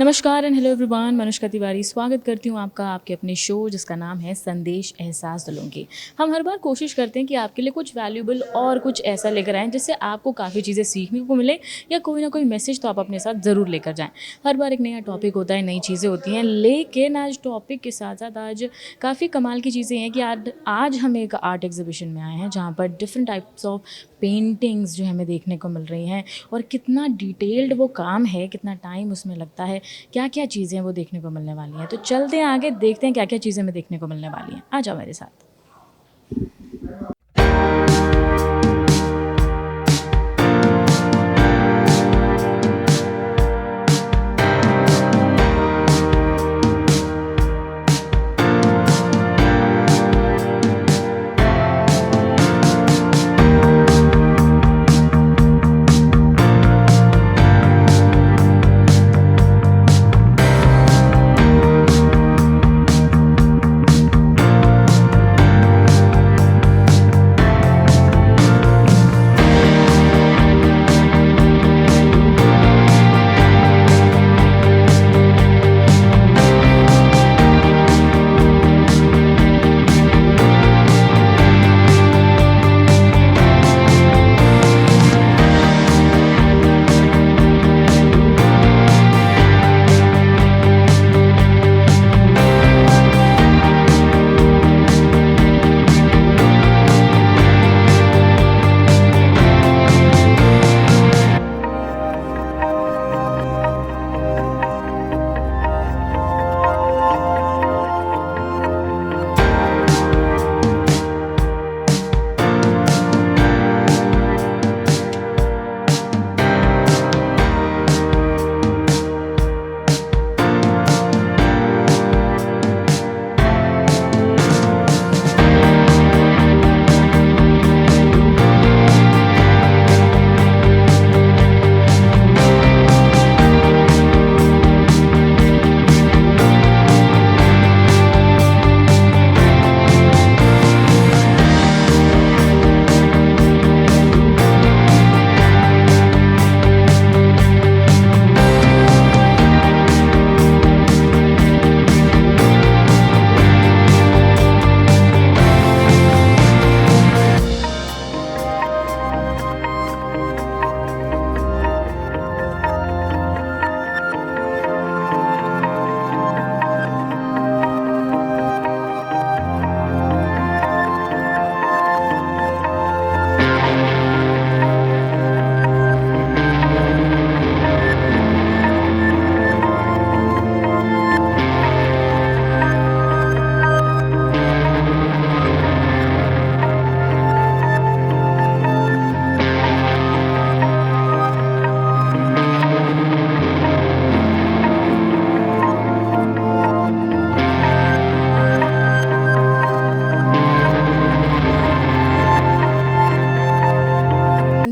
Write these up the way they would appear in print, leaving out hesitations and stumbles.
नमस्कार and hello everyone, Manushka Tiwari स्वागत करती हूँ आपका आपके अपने शो जिसका नाम है संदेश एहसास दिलों की। हम हर बार कोशिश करते हैं कि आपके लिए कुछ वैल्यूबल और कुछ ऐसा लेकर आएँ जिससे आपको काफ़ी चीज़ें सीखने को मिले या कोई ना कोई मैसेज तो आप अपने साथ ज़रूर लेकर जाएँ। हर बार एक नया टॉपिक होता है, नई चीज़ें होती हैं, लेकिन आज टॉपिक के साथ साथ आज काफ़ी कमाल की चीज़ें हैं कि आज आज हम एक आर्ट एग्जीबिशन में आए हैं जहाँ पर डिफरेंट टाइप्स ऑफ पेंटिंग्स जो हमें देखने को मिल रही हैं और कितना डिटेल्ड वो काम है, कितना टाइम उसमें लगता है, क्या-क्या चीज़ें वो देखने को मिलने वाली हैं। तो चलते हैं आगे, देखते हैं क्या-क्या चीज़ें हमें देखने को मिलने वाली हैं। आ जाओ मेरे साथ।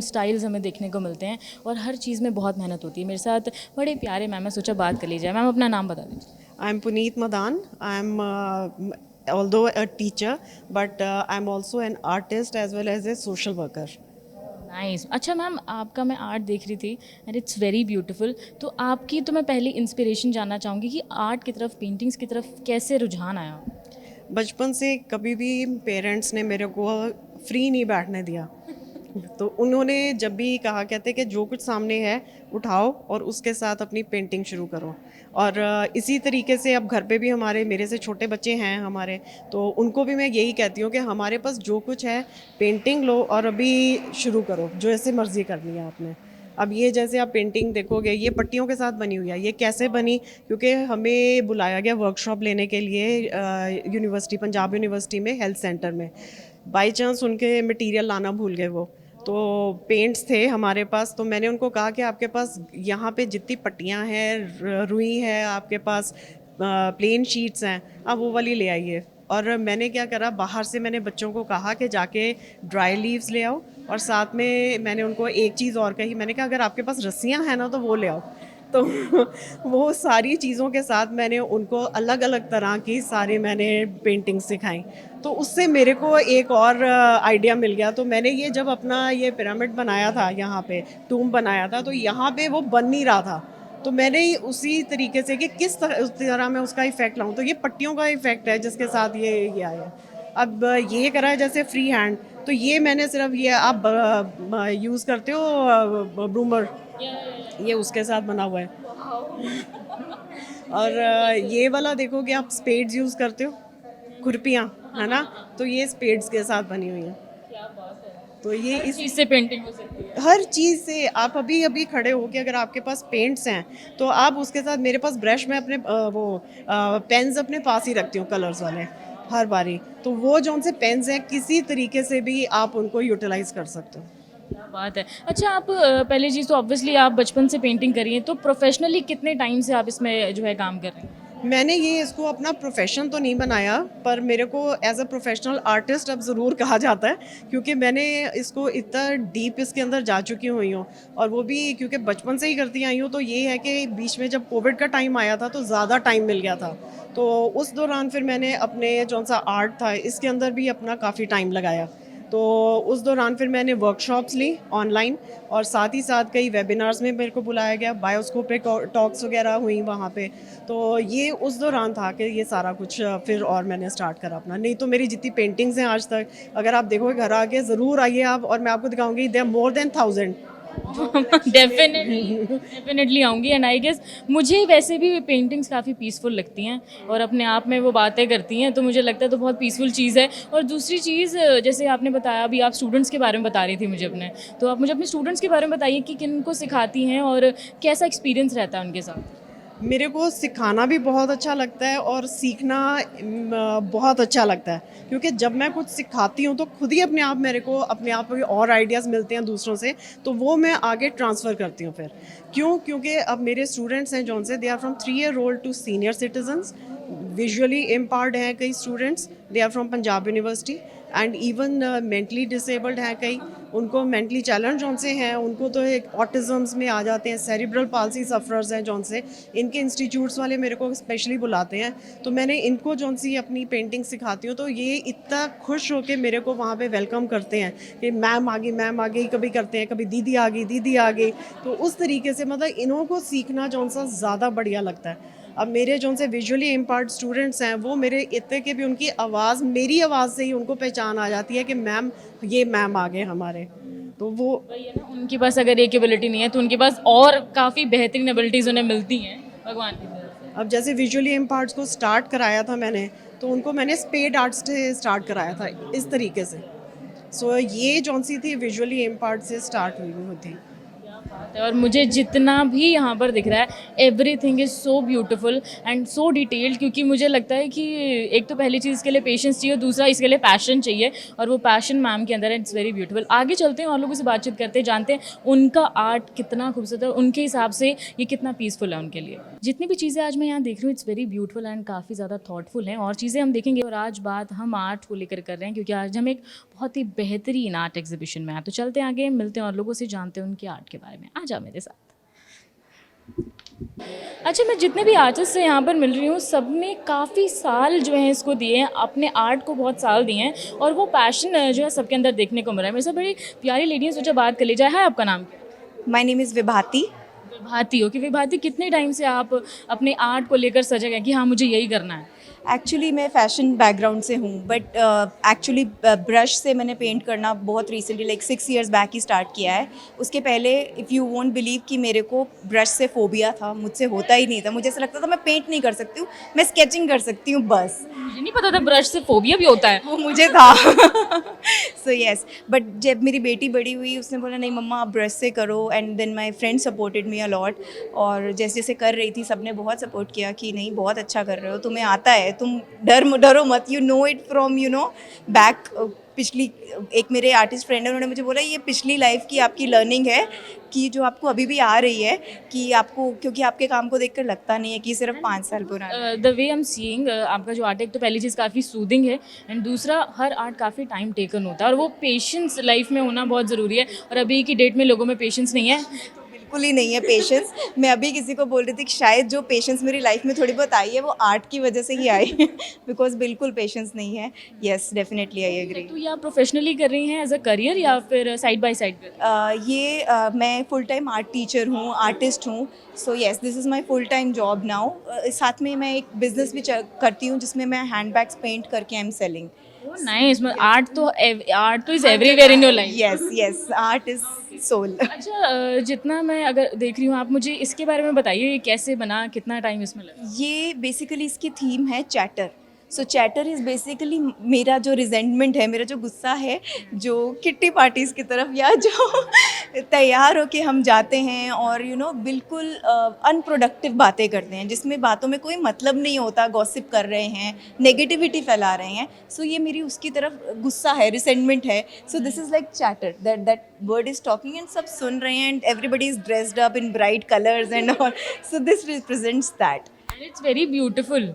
स्टाइल्स हमें देखने को मिलते हैं और हर चीज़ में बहुत मेहनत होती है। मेरे साथ बड़े प्यारे मैम हैं, सोचा बात कर ली जाए। मैम अपना नाम बता दीजिए। I'm Puneet Madan. Although a teacher, but I'm also an artist as well as a social worker. Nice. अच्छा मैम, आपका मैं आर्ट देख रही थी एंड इट्स वेरी ब्यूटीफुल। तो आपकी तो मैं पहले इंस्पिरेशन जानना चाहूँगी कि आर्ट की तरफ, पेंटिंग्स की तरफ कैसे रुझान आया? बचपन से कभी भी पेरेंट्स ने मेरे को फ्री नहीं बैठने दिया। तो उन्होंने जब भी कहा, कहते कि जो कुछ सामने है उठाओ और उसके साथ अपनी पेंटिंग शुरू करो। और इसी तरीके से अब घर पे भी हमारे मेरे से छोटे बच्चे हैं हमारे, तो उनको भी मैं यही कहती हूँ कि हमारे पास जो कुछ है पेंटिंग लो और अभी शुरू करो, जो ऐसे मर्जी करनी है आपने। अब ये जैसे आप पेंटिंग देखोगे, ये पट्टियों के साथ बनी हुई है। ये कैसे बनी? क्योंकि हमें बुलाया गया वर्कशॉप लेने के लिए यूनिवर्सिटी, पंजाब यूनिवर्सिटी में हेल्थ सेंटर में। बाई चांस उनके मटेरियल लाना भूल गए वो, तो पेंट्स थे हमारे पास। तो मैंने उनको कहा कि आपके पास यहाँ पे जितनी पट्टियाँ हैं, रुई है आपके पास, प्लेन शीट्स हैं, आप वो वाली ले आइए। और मैंने क्या करा, बाहर से मैंने बच्चों को कहा कि जाके ड्राई लीव्स ले आओ, और साथ में मैंने उनको एक चीज़ और कही, मैंने कहा अगर आपके पास रस्सियाँ हैं ना तो वो ले आओ। तो वो सारी चीज़ों के साथ मैंने उनको अलग अलग तरह की सारी मैंने पेंटिंग सिखाई। तो उससे मेरे को एक और आइडिया मिल गया। तो मैंने ये जब अपना ये पिरामिड बनाया था, यहाँ पे टूम बनाया था, तो यहाँ पे वो बन नहीं रहा था। तो मैंने ही उसी तरीके से कि किस तरह उस तरह मैं उसका इफ़ेक्ट लाऊं, तो ये पट्टियों का इफ़ेक्ट है जिसके साथ ये आया है। अब ये करा है जैसे फ्री हैंड, तो ये मैंने सिर्फ ये आप यूज़ करते हो ब्रूमर, ये उसके साथ बना हुआ है। और ये वाला देखोगे आप स्पेड्स यूज़ करते हो, खुरपियाँ, है ना? तो ये स्पेड्स के साथ बनी हुई हैं। तो ये हर इस चीज़ से पेंटिंग हो सकती है। हर चीज़ से आप अभी अभी खड़े हो के अगर आपके पास पेंट्स हैं तो आप उसके साथ, मेरे पास ब्रश, मैं अपने पेन्स अपने पास ही रखती हूँ कलर्स वाले हर बारी, तो वो जो उनसे पेन्स हैं किसी तरीके से भी आप उनको यूटिलाइज कर सकते हो। क्या बात है। अच्छा आप पहली चीज़ तो ऑब्वियसली आप बचपन से पेंटिंग कर रही हैं, तो प्रोफेशनली कितने टाइम से आप इसमें जो है काम कर रही हैं? मैंने ये इसको अपना प्रोफेशन तो नहीं बनाया, पर मेरे को एज अ प्रोफेशनल आर्टिस्ट अब ज़रूर कहा जाता है, क्योंकि मैंने इसको इतना डीप इसके अंदर जा चुकी हुई हूँ, और वो भी क्योंकि बचपन से ही करती आई हूँ। तो ये है कि बीच में जब कोविड का टाइम आया था तो ज़्यादा टाइम मिल गया था, तो उस दौरान फिर मैंने अपने जौन सा आर्ट था इसके अंदर भी अपना काफ़ी टाइम लगाया। तो उस दौरान फिर मैंने वर्कशॉप्स ली ऑनलाइन, और साथ ही साथ कई वेबिनार्स में मेरे को बुलाया गया, बायोस्कोपिक टॉक्स वगैरह हुई वहाँ पे। तो ये उस दौरान था कि ये सारा कुछ फिर और मैंने स्टार्ट करा अपना। नहीं तो मेरी जितनी पेंटिंग्स हैं आज तक, अगर आप देखोगे घर आके ज़रूर आइए आप, और मैं आपको दिखाऊंगी, they are more than 1000। Definitely आऊँगी। एंड आई गेस मुझे वैसे भी पेंटिंग्स काफ़ी पीसफुल लगती हैं और अपने आप में वो बातें करती हैं, तो मुझे लगता है तो बहुत पीसफुल चीज़ है। और दूसरी चीज़, जैसे आपने बताया अभी आप स्टूडेंट्स के बारे में बता रही थी मुझे अपने, तो आप मुझे अपने स्टूडेंट्स के बारे में बताइए कि किन को सिखाती हैं और कैसा एक्सपीरियंस रहता है उनके साथ? मेरे को सिखाना भी बहुत अच्छा लगता है और सीखना बहुत अच्छा लगता है, क्योंकि जब मैं कुछ सिखाती हूँ तो खुद ही अपने आप मेरे को अपने आप को और आइडियाज़ मिलते हैं दूसरों से, तो वो मैं आगे ट्रांसफ़र करती हूँ फिर। क्यों? क्योंकि अब मेरे स्टूडेंट्स हैं जौन से, they are from 3 year old to senior citizens, visually impaired हैं कई students, they are from Punjab university, and even mentally disabled हैं कई, उनको मेंटली चैलेंज जौन से हैं, उनको तो एक ऑटिज़म्स में आ जाते हैं, सेरिब्रल पाल्सी सफ़रर्स हैं जौन से, इनके इंस्टीट्यूट्स वाले मेरे को स्पेशली बुलाते हैं। तो मैंने इनको जौन सी अपनी पेंटिंग सिखाती हूँ, तो ये इतना खुश होकर मेरे को वहाँ पे वेलकम करते हैं कि मैम आ गई, कभी करते हैं कभी दीदी आ गई, दीदी आ गई। तो उस तरीके से मतलब इन्हों को सीखना जौन सा ज़्यादा बढ़िया लगता है। अब मेरे जौन से विजुअली इम्पायर्ड स्टूडेंट्स हैं, वो मेरे इतने के भी उनकी आवाज़, मेरी आवाज़ से ही उनको पहचान आ जाती है कि मैम, ये मैम आ गए हमारे। तो वो वही है ना, उनके पास अगर एक एबिलिटी नहीं है तो उनके पास और काफ़ी बेहतरीन एबिलिटीज़ उन्हें मिलती हैं भगवान की तरफ से। अब जैसे विजुअली इम्पायर्ड्स को स्टार्ट कराया था मैंने, तो उनको मैंने स्पेड आर्ट से स्टार्ट कराया था इस तरीके से। सो ये जौन सी थी विजुअली इम्पायर्ड से स्टार्ट हुई हुई थी। और मुझे जितना भी यहाँ पर दिख रहा है everything is so beautiful and so detailed, क्योंकि मुझे लगता है कि एक तो पहली चीज़ इसके लिए पेशेंस चाहिए और दूसरा इसके लिए पैशन चाहिए, और वो पैशन मैम के अंदर है। It's very beautiful. आगे चलते हैं और लोगों से बातचीत करते हैं, जानते हैं उनका आर्ट कितना खूबसूरत है, उनके हिसाब से ये कितना पीसफुल है उनके लिए। जितनी भी चीज़ें आज मैं यहाँ देख रही हूँ इट्स वेरी ब्यूटीफुल एंड काफ़ी ज़्यादा थॉटफुल हैं, और चीज़ें हम देखेंगे। और आज बात हम आर्ट को लेकर कर रहे हैं क्योंकि आज हम एक बहुत ही बेहतरीन आर्ट एग्जीबिशन में हैं। तो चलते हैं आगे, मिलते हैं और लोगों से जानते हैं उनके आर्ट के बारे में। आ जाओ मेरे साथ। अच्छा, मैं जितने भी आर्टिस्ट से यहाँ पर मिल रही हूँ सब ने काफ़ी साल जो है इसको दिए हैं, अपने आर्ट को बहुत साल दिए हैं, और वो पैशन जो है सबके अंदर देखने को मिल रहा है। मेरे साथ बड़ी प्यारी लेडी है, सोचा बात कर ली जाए। है आपका नाम क्या? My name is Vibhati. Vibhati हो कि विभाती, कितने टाइम से आप अपने आर्ट को लेकर सजग हैं कि हाँ मुझे यही करना है? एक्चुअली मैं फ़ैशन बैकग्राउंड से हूँ, बट एक्चुअली ब्रश से मैंने पेंट करना बहुत रिसेंटली लाइक 6 इयर्स बैक ही स्टार्ट किया है। उसके पहले इफ़ यू वोंट बिलीव कि मेरे को ब्रश से फ़ोबिया था, मुझसे होता ही नहीं था। मुझे ऐसा लगता था मैं पेंट नहीं कर सकती हूँ, मैं स्केचिंग कर सकती हूँ बस। मुझे नहीं पता था ब्रश से फोबिया भी होता है। वो मुझे था। सो येस, बट जब मेरी बेटी बड़ी हुई उसने बोला नहीं मम्मा आप ब्रश से करो, and then my friend supported me a lot. और जैसे जैसे कर रही थी सबने बहुत सपोर्ट किया कि नहीं बहुत अच्छा कर रहे हो, तुम्हें आता है, तुम डरो मत, you know it from back. पिछली एक मेरे आर्टिस्ट फ्रेंड है, उन्होंने मुझे बोला ये पिछली लाइफ की आपकी लर्निंग है कि जो आपको अभी भी आ रही है, कि आपको क्योंकि आपके काम को देखकर लगता नहीं है कि सिर्फ 5 साल पुराना है। The way I am seeing आपका जो आर्ट है, एक तो पहली चीज़ काफ़ी सूदिंग है, एंड दूसरा हर आर्ट काफ़ी टाइम टेकन होता है, और वो पेशेंस लाइफ में होना बहुत ज़रूरी है, और अभी की डेट में लोगों में पेशेंस नहीं है। बिल्कुल ही नहीं है पेशेंस। मैं अभी किसी को बोल रही थी कि शायद जो पेशेंस मेरी लाइफ में थोड़ी बहुत आई है वो आर्ट की वजह से ही आई बिकॉज बिल्कुल पेशेंस नहीं है। Yes definitely I agree. तो ये आप प्रोफेशनली कर रही हैं एज अ करियर या फिर साइड बाय साइड कर रही हैं? मैं फुल टाइम आर्ट टीचर हूँ, आर्टिस्ट हूँ। So yes this is my full time job now. साथ में मैं एक बिजनेस भी करती हूँ जिसमें मैं हैंड बैग्स पेंट करके I am selling. Oh nice, art तो is everywhere in your life. Yes yes art is soul. अच्छा, जितना मैं अगर देख रही हूँ, आप मुझे इसके बारे में बताइए, ये कैसे बना, कितना टाइम इसमें लगा? ये बेसिकली इसकी थीम है chatter. So chatter is basically मेरा जो रिजेंटमेंट है, मेरा जो गुस्सा है, जो किट्टी पार्टीज़ की तरफ या जो तैयार होके हम जाते हैं और बिल्कुल अनप्रोडक्टिव बातें करते हैं जिसमें बातों में कोई मतलब नहीं होता, गॉसिप कर रहे हैं, नेगेटिविटी फैला रहे हैं। सो ये मेरी उसकी तरफ गुस्सा है, रिसेंटमेंट है। So this is like chatter, that word is talking and सब सुन रहे हैं and everybody is dressed up in bright colours and all. So this represents that. And it's very beautiful.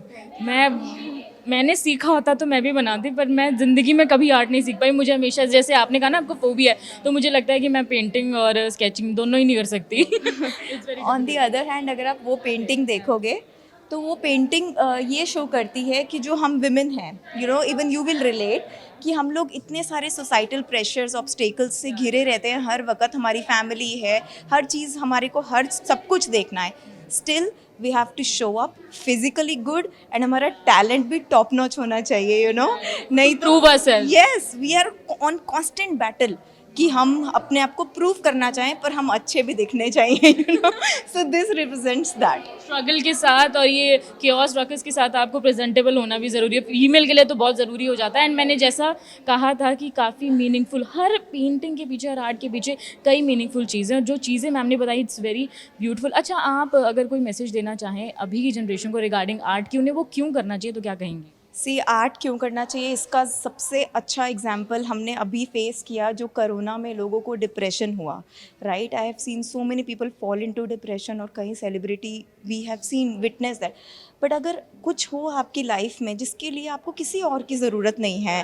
मैंने सीखा होता तो मैं भी बनाती, पर मैं ज़िंदगी में कभी आर्ट नहीं सीख पाई। मुझे हमेशा, जैसे आपने कहा ना आपको फोबिया है, तो मुझे लगता है कि मैं पेंटिंग और स्केचिंग दोनों ही नहीं कर सकती। ऑन दी अदर हैंड अगर आप वो पेंटिंग देखोगे तो वो पेंटिंग ये शो करती है कि जो हम विमेन हैं, इवन यू विल रिलेट, कि हम लोग इतने सारे सोसाइटल प्रेशर्स, ऑब्स्टेकल्स से घिरे रहते हैं हर वक्त। हमारी फैमिली है, हर चीज़ हमारे को, हर सब कुछ देखना है। Still we have to show up physically good and हमारा टैलेंट भी टॉप नॉच होना चाहिए, नहीं तो Prove ourselves. Yes we are on constant battle कि हम अपने आप को प्रूव करना चाहें पर हम अच्छे भी दिखने चाहिए, so this represents that. Struggle के साथ और ये केओस रॉकेट्स के साथ आपको प्रेजेंटेबल होना भी ज़रूरी है, फीमेल के लिए तो बहुत ज़रूरी हो जाता है। एंड मैंने जैसा कहा था कि काफ़ी मीनिंगफुल, हर पेंटिंग के पीछे, हर आर्ट के पीछे कई मीनिंगफुल चीज़ें, और जो चीज़ें मैम ने बताई इट्स वेरी ब्यूटीफुल। अच्छा, आप अगर कोई मैसेज देना चाहें अभी की जनरेशन को रिगार्डिंग आर्ट की, उन्हें वो क्यों करना चाहिए, तो क्या कहेंगे? सी आर्ट क्यों करना चाहिए, इसका सबसे अच्छा एग्जाम्पल हमने अभी फेस किया जो कोरोना में लोगों को डिप्रेशन हुआ, right. I have seen so many people fall into depression और कई celebrity we have seen witness that. But अगर कुछ हो आपकी लाइफ में जिसके लिए आपको किसी और की ज़रूरत नहीं है,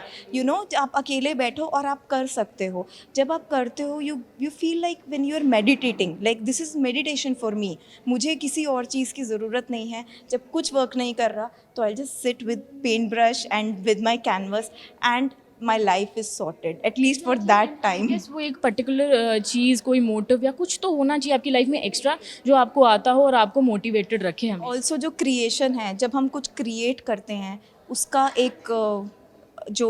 आप अकेले बैठो और आप कर सकते हो। जब आप करते हो you feel like when you are meditating, like this is meditation for me. मुझे किसी और चीज़ की ज़रूरत नहीं है। जब कुछ वर्क नहीं कर रहा तो I just sit with paint brush and with my canvas and my life is sorted at least for that time. Yes, वो एक पर्टिकुलर चीज़, कोई मोटिव या कुछ तो होना चाहिए आपकी लाइफ में एक्स्ट्रा, जो आपको आता हो और आपको मोटिवेटेड रखे हमें। ऑल्सो जो क्रिएशन है, जब हम कुछ क्रिएट करते हैं उसका एक जो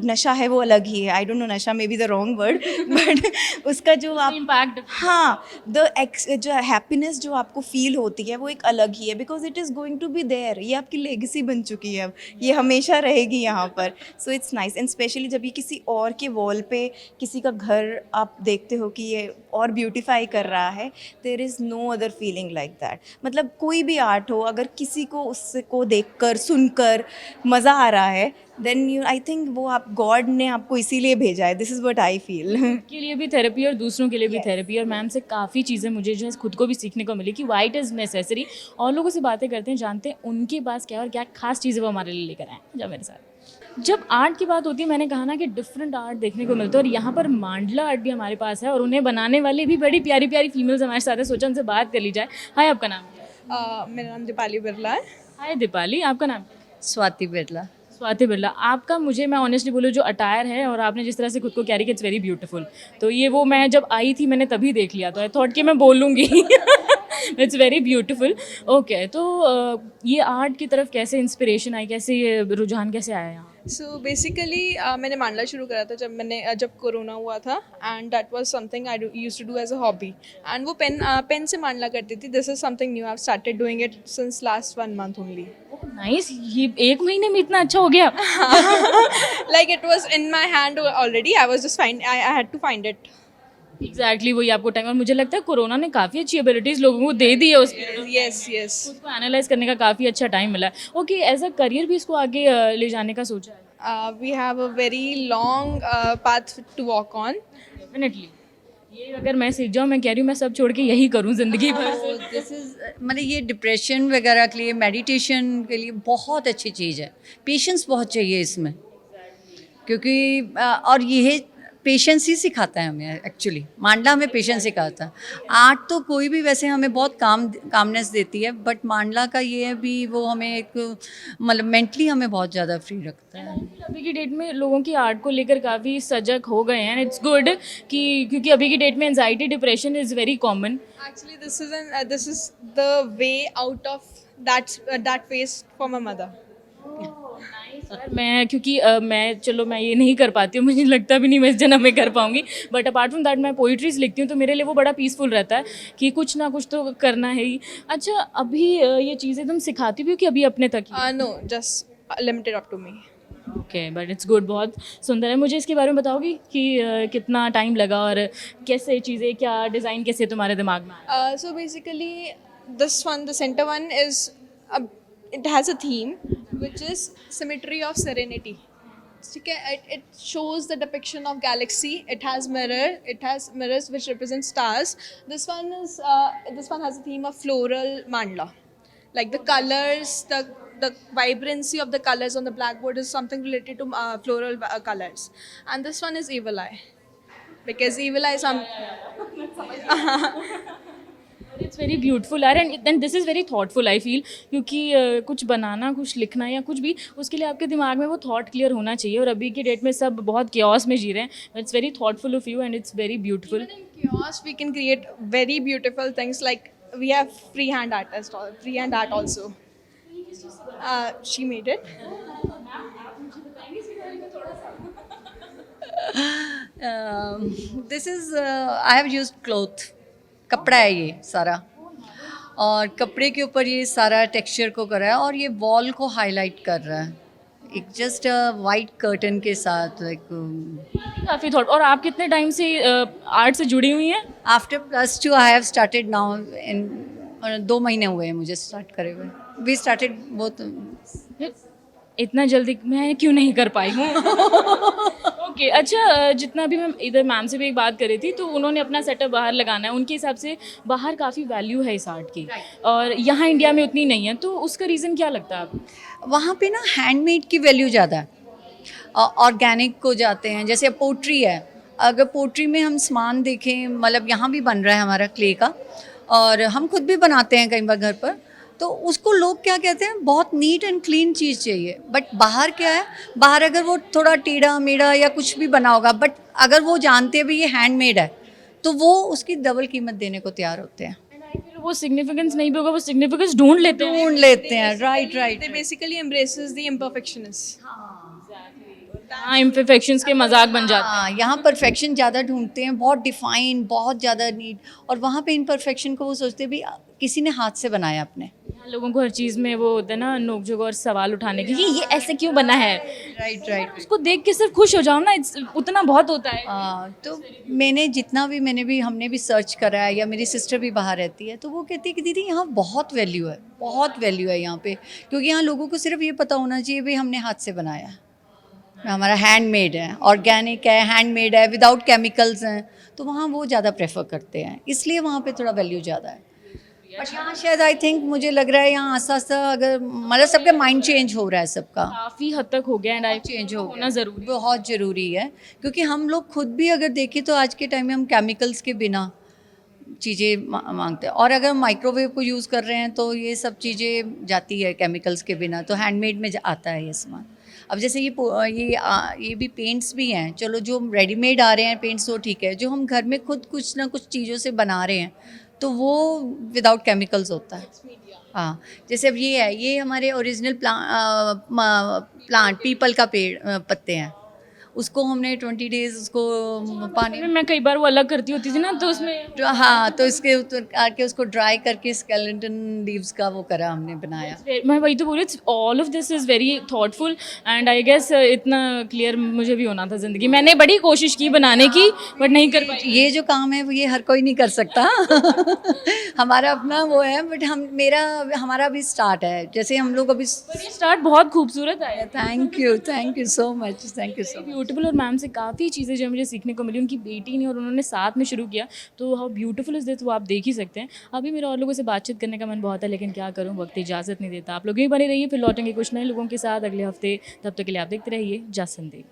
नशा है वो अलग ही है। आई डोंट नो, नशा may be the wrong word, but उसका जो आप इम्पैक्ट, हाँ, जो हैप्पीनेस जो आपको फील होती है वो एक अलग ही है, because it is going to be there. ये आपकी लेगेसी बन चुकी है, अब ये हमेशा रहेगी यहाँ पर। So it's nice, and specially जब ये किसी और के वॉल पे किसी का घर आप देखते हो कि ये और ब्यूटिफाई कर रहा है, there is no other feeling like that. मतलब कोई भी आर्ट हो, अगर किसी को उससे को देखकर सुनकर मज़ा आ रहा है, देन आई थिंक वो आप गॉड ने आपको इसीलिए भेजा है। This is what I feel. के लिए भी थेरेपी और दूसरों के लिए भी थेरेपी। और मैम से काफ़ी चीज़ें मुझे जो है खुद को भी सीखने को मिली कि वाई इट इज़ नेसेसरी। और लोगों से बातें करते हैं, जानते हैं उनके पास क्या और क्या खास चीज़ें वो हमारे लिए लेकर आए। जब मेरे साथ जब आर्ट की बात होती है, मैंने कहा ना कि डिफरेंट आर्ट देखने को मिलता है, और यहाँ पर मांडला आर्ट भी हमारे पास है और उन्हें बनाने वाले भी बड़ी प्यारी प्यारी फीमेल्स हमारे साथ है। सोचा उनसे बात कर ली जाए। हाय, आपका नाम क्या है? मेरा नाम दीपाली बिरला है। हाय दीपाली, आपका नाम क्या है? स्वाति बिरला। स्वाति बिरला। आपका, मुझे, मैं ऑनेस्टली बोलूँ, जो अटायर है और आपने जिस तरह से खुद को कैरी किया, इट्स वेरी ब्यूटीफुल। तो ये वो मैं जब आई थी मैंने तभी देख लिया, तो आई थॉट कि मैं बोलूँगी। It's very beautiful. ओके, तो ये आर्ट की तरफ कैसे इंस्पिरेशन आई, कैसे ये रुझान कैसे आया यहाँ? सो बेसिकली मैंने मांडला शुरू करा था जब कोरोना हुआ था, and that was something I used to do as a hobby. And वो पेन से मांडला करती थी। This is something new, I have started doing it since last 1 month only. Nice, ये 1 महीने में इतना अच्छा हो गया? Like it was in my hand already, I was just I had to find it. Exactly, वही आपको टाइम, और मुझे लगता है कोरोना ने काफ़ी अच्छी एबिलिटीज़ लोगों को दे दी है, यस यस, उसको एनालाइज करने का काफ़ी अच्छा टाइम मिला है। ओके, एज अ करियर भी इसको आगे ले जाने का सोचा है? We have a very long path to walk on. Definitely, ये अगर मैं सीख जाऊँ, मैं कह रही हूँ मैं सब छोड़ के यही करूँ ज़िंदगी भर। दिस इज़ मतलब ये डिप्रेशन वगैरह के लिए, मेडिटेशन के लिए बहुत अच्छी चीज़ है। पेशेंस बहुत चाहिए इसमें, क्योंकि और ये पेशेंस ही सिखाता है हमें एक्चुअली, मांडला हमें पेशेंस सिखाता है। आर्ट तो कोई भी वैसे हमें बहुत कामनेस देती है, बट मांडला का ये है भी वो हमें एक मतलब मेंटली हमें बहुत ज़्यादा फ्री रखता है। अभी की डेट में लोगों की आर्ट को लेकर काफ़ी सजग हो गए हैं, इट्स गुड कि क्योंकि अभी की डेट में anxiety depression is very common. Actually, this is the way out of that phase for my mother. मैं क्योंकि मैं ये नहीं कर पाती हूँ, मुझे लगता भी नहीं मैं इस जन्म में कर पाऊंगी, बट अपार्ट फ्रॉम दैट मैं पोइट्रीज लिखती हूँ, तो मेरे लिए वो बड़ा पीसफुल रहता है कि कुछ ना कुछ तो करना है ही। अच्छा, अभी ये चीज़ें तुम सिखाती भी हो कि अभी अपने तक ही? No, just limited up to me. Okay, but it's good, बहुत सुंदर है। मुझे इसके बारे में बताओगी कि कितना टाइम लगा और कैसे चीज़ें, क्या डिज़ाइन कैसे तुम्हारे दिमाग में आया? So basically, the center one it has a theme which is symmetry of serenity. ठीक है, it shows the depiction of galaxy. It has mirrors which represent stars. This one has a theme of floral mandala, like the colors, the vibrancy of the colors on the blackboard is something related to floral colors. And this one is evil eye, because evil eye is some. It's very beautiful यार, and this is very thoughtful I feel, क्योंकि कुछ बनाना, कुछ लिखना या कुछ भी, उसके लिए आपके दिमाग में वो थॉट क्लियर होना चाहिए, और अभी की डेट में सब बहुत chaos में जी रहे हैं। It's very thoughtful of you and it's very beautiful. Even in chaos, we can create very beautiful things. Like we have freehand art also. She made it. This is I have used cloth, कपड़ा है ये सारा, और कपड़े के ऊपर ये सारा टेक्सचर को करा है, और ये वॉल को हाईलाइट कर रहा है एक जस्ट वाइट कर्टन के साथ। लाइक काफ़ी थॉट। और आप कितने टाइम से आर्ट से जुड़ी हुई हैं? After +2 I have started now in 2 महीने हुए हैं मुझे स्टार्ट करे हुए। वी स्टार्टेड बहुत। इतना जल्दी मैं क्यों नहीं कर पाई हूँ? ओके, अच्छा, जितना भी मैं इधर मैम से भी एक बात कर रही थी, तो उन्होंने अपना सेटअप बाहर लगाना है, उनके हिसाब से बाहर काफ़ी वैल्यू है इस आर्ट की, और यहाँ इंडिया में उतनी नहीं है, तो उसका रीज़न क्या लगता है आपको? वहाँ पे ना हैंडमेड की वैल्यू ज़्यादा है, ऑर्गेनिक को जाते हैं। जैसे पोट्री है, अगर पोट्री में हम सामान देखें, मतलब यहाँ भी बन रहा है हमारा क्ले का, और हम खुद भी बनाते हैं कई बार घर पर, तो उसको लोग क्या कहते हैं, बहुत नीट एंड क्लीन चीज़ चाहिए। बट बाहर क्या है, बाहर अगर वो थोड़ा टेढ़ा मेढ़ा या कुछ भी बना होगा, बट अगर वो जानते हैं भी ये हैंडमेड है, तो वो उसकी डबल कीमत देने को तैयार होते हैं। वो सिग्निफिकेंस नहीं भी होगा, वो सिग्निफिकेंस ढूंढ लेते हैं। Right. They basically embraces the imperfectionists. हाँ, इम्परफेक्शंस के मजाक बन जाते हैं। हाँ, यहाँ परफेक्शन ज़्यादा ढूंढते हैं, बहुत डिफाइन, बहुत ज़्यादा नीट, और वहाँ पे इम्परफेक्शन को वो सोचते भी किसी ने हाथ से बनाया अपने। यहाँ लोगों को हर चीज़ में वो होता है ना, नोक-झोंक और सवाल उठाने की, कि ये ऐसे क्यों बना है? राइट। उसको देख के सिर्फ खुश हो जाओ ना, उतना बहुत होता है। तो हमने भी सर्च करा है, या मेरी सिस्टर भी बाहर रहती है, तो वो कहती है कि दीदी यहाँ बहुत वैल्यू है यहाँ पे, क्योंकि यहाँ लोगों को सिर्फ ये पता होना चाहिए भाई हमने हाथ से बनाया है, हमारा हैंडमेड है, ऑर्गेनिक है, हैंडमेड है, विदाउट केमिकल्स हैं, तो वहाँ वो ज़्यादा प्रेफर करते हैं, इसलिए वहाँ पे थोड़ा वैल्यू ज़्यादा है। बट यहाँ शायद आई थिंक मुझे लग रहा है यहाँ आस्ता अगर मतलब सबके माइंड चेंज हो रहा है, सबका काफ़ी हद तक हो गया, एंड आई चेंज होना ज़रूरी। बहुत ज़रूरी है, क्योंकि हम लोग खुद भी अगर देखें तो आज के टाइम में हम केमिकल्स के बिना चीज़ें मांगते हैं, और अगर माइक्रोवेव को यूज़ कर रहे हैं तो ये सब चीज़ें जाती है केमिकल्स के बिना, तो हैंडमेड में आता है ये सामान। अब जैसे ये भी पेंट्स भी हैं, चलो जो रेडीमेड आ रहे हैं पेंट्स वो ठीक है, जो हम घर में खुद कुछ ना कुछ चीज़ों से बना रहे हैं तो वो विदाउट केमिकल्स होता है। हाँ, जैसे अब ये है, ये हमारे ओरिजिनल प्लांट पीपल का पेड़ पत्ते हैं, उसको हमने 20 डेज उसको पानी मैं कई बार वो अलग करती होती थी ना, तो उसमें हाँ, तो इसके आके उसको ड्राई करके स्केलेटन लीव्स का वो करा हमने बनाया। मैं वही तो बोल रही, all of this is very thoughtful, and I guess इतना क्लियर मुझे भी होना था ज़िंदगी। मैंने बड़ी कोशिश की बनाने की, बट नहीं कर पाई। ये जो काम है वो ये हर कोई नहीं कर सकता हमारा अपना वो है, बट हमारा भी स्टार्ट है, जैसे हम लोग अभी स्टार्ट बहुत खूबसूरत आया। Thank you so much. Beautiful, और मैम से काफ़ी चीज़ें जो मुझे सीखने को मिली, उनकी बेटी ने और उन्होंने साथ में शुरू किया, तो हाउ ब्यूटीफुल इज़ दिस, वो आप देख ही सकते हैं। अभी मेरा और लोगों से बातचीत करने का मन बहुत है, लेकिन क्या करूँ, वक्त इजाज़त नहीं देता। आप लोग भी बने रहिए, फिर लौटेंगे कुछ नए लोगों के साथ अगले हफ्ते। तब तक के लिए आप देखते रहिए जा संदेश।